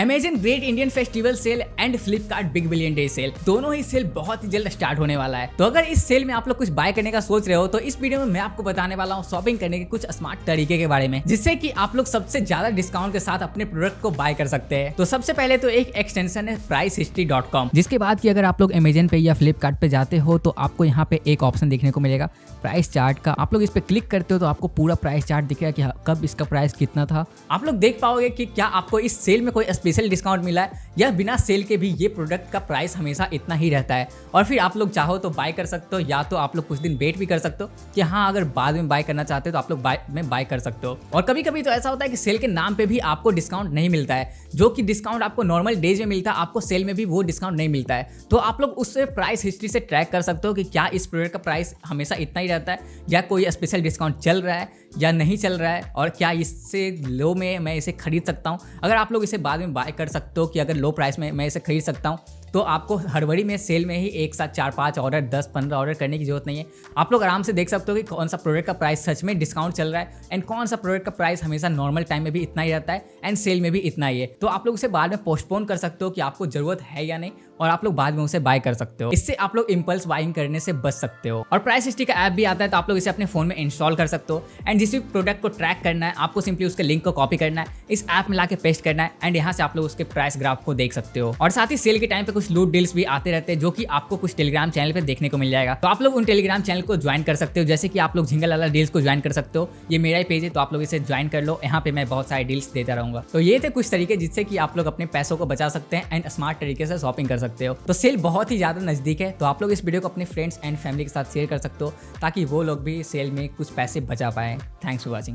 Amazon great Indian festival sale and Flipkart big billion day sale, दोनों ही cell बहुत ही जल्द स्टार्ट होने वाला है। तो अगर इस सेल में आप लोग कुछ बाय करने का सोच रहे हो तो इस वीडियो में मैं आपको बताने वाला हूँ शॉपिंग करने के कुछ स्मार्ट तरीके के बारे में, जिससे कि आप लोग सबसे ज्यादा डिस्काउंट के साथ अपने प्रोडक्ट को बाय कर सकते हैं। तो सबसे पहले तो एक एक्सटेंशन है pricehistory.com, जिसके बाद कि अगर आप लोग अमेजन पे या फ्लिपकार्ट पे जाते हो तो आपको यहाँ पे एक ऑप्शन देखने को मिलेगा प्राइस चार्ट का। आप लोग इस पे क्लिक करते हो तो आपको पूरा प्राइस चार्ट दिखेगा कि कब इसका प्राइस कितना था। आप लोग देख पाओगे कि क्या आपको इस सेल में कोई स्पेशल डिस्काउंट मिला है या बिना सेल के भी ये प्रोडक्ट का प्राइस हमेशा इतना ही रहता है। और फिर आप लोग चाहो तो बाय कर सकते हो, या तो आप लोग कुछ दिन वेट भी कर सकते हो कि हाँ अगर बाद में बाय करना चाहते हो तो आप लोग बाय कर सकते हो। और कभी कभी तो ऐसा होता है कि सेल के नाम पे भी आपको डिस्काउंट नहीं मिलता है, जो कि डिस्काउंट आपको नॉर्मल डेज में मिलता है, आपको सेल में भी वो डिस्काउंट नहीं मिलता है। तो आप लोग उससे प्राइस हिस्ट्री से ट्रैक कर सकते हो कि क्या इस प्रोडक्ट का प्राइस हमेशा इतना ही रहता है या कोई स्पेशल डिस्काउंट चल रहा है या नहीं चल रहा है, और क्या इससे लो में मैं इसे खरीद सकता हूँ। अगर आप लोग इसे बाद में बाय कर सकते हो कि अगर लो प्राइस में मैं इसे खरीद सकता हूँ, तो आपको हड़बड़ी में सेल में ही एक साथ 4-5 ऑर्डर 10-15 ऑर्डर करने की जरूरत नहीं है। आप लोग आराम से देख सकते हो कि कौन सा प्रोडक्ट का प्राइस सच में डिस्काउंट चल रहा है एंड कौन सा प्रोडक्ट का प्राइस हमेशा नॉर्मल टाइम में भी इतना ही रहता है एंड सेल में भी इतना ही है। तो आप लोग उसे बाद में पोस्टपोन कर सकते हो कि आपको जरूरत है या नहीं, और आप लोग बाद में उसे बाय कर सकते हो। इससे आप लोग इंपल्स बाइंग करने से बच सकते हो। और प्राइस हिस्ट्री का ऐप भी आता है, तो आप लोग इसे अपने फोन में इंस्टॉल कर सकते हो एंड जिस भी प्रोडक्ट को ट्रैक करना है आपको सिंपली उसके लिंक को कॉपी करना है, इस ऐप में लाके पेस्ट करना है एंड यहाँ से आप लोग उसके प्राइस ग्राफ को देख सकते हो। और साथ ही सेल के टाइम पे कुछ लूट डील्स भी आते रहते हैं, जो कि आपको कुछ टेलीग्राम चैनल पे देखने को मिल जाएगा। तो आप लोग उन टेलीग्राम चैनल को ज्वाइन कर सकते हो, जैसे कि आप लोग झिंगल वाला डील्स को ज्वाइन कर सकते हो। ये मेरा ही पेज है, तो आप लोग इसे ज्वाइन कर लो, यहाँ पे मैं बहुत सारे डील्स देता रहूंगा। तो ये थे कुछ तरीके जिससे कि आप लोग अपने पैसों को बचा सकते हैं एंड स्मार्ट तरीके से शॉपिंग कर सकते हो। तो सेल बहुत ही ज्यादा नजदीक है, तो आप लोग इस वीडियो को अपने फ्रेंड्स एंड फैमिली के साथ शेयर कर सकते हो ताकि वो लोग भी सेल में कुछ पैसे बचा पाए। Thanks for watching.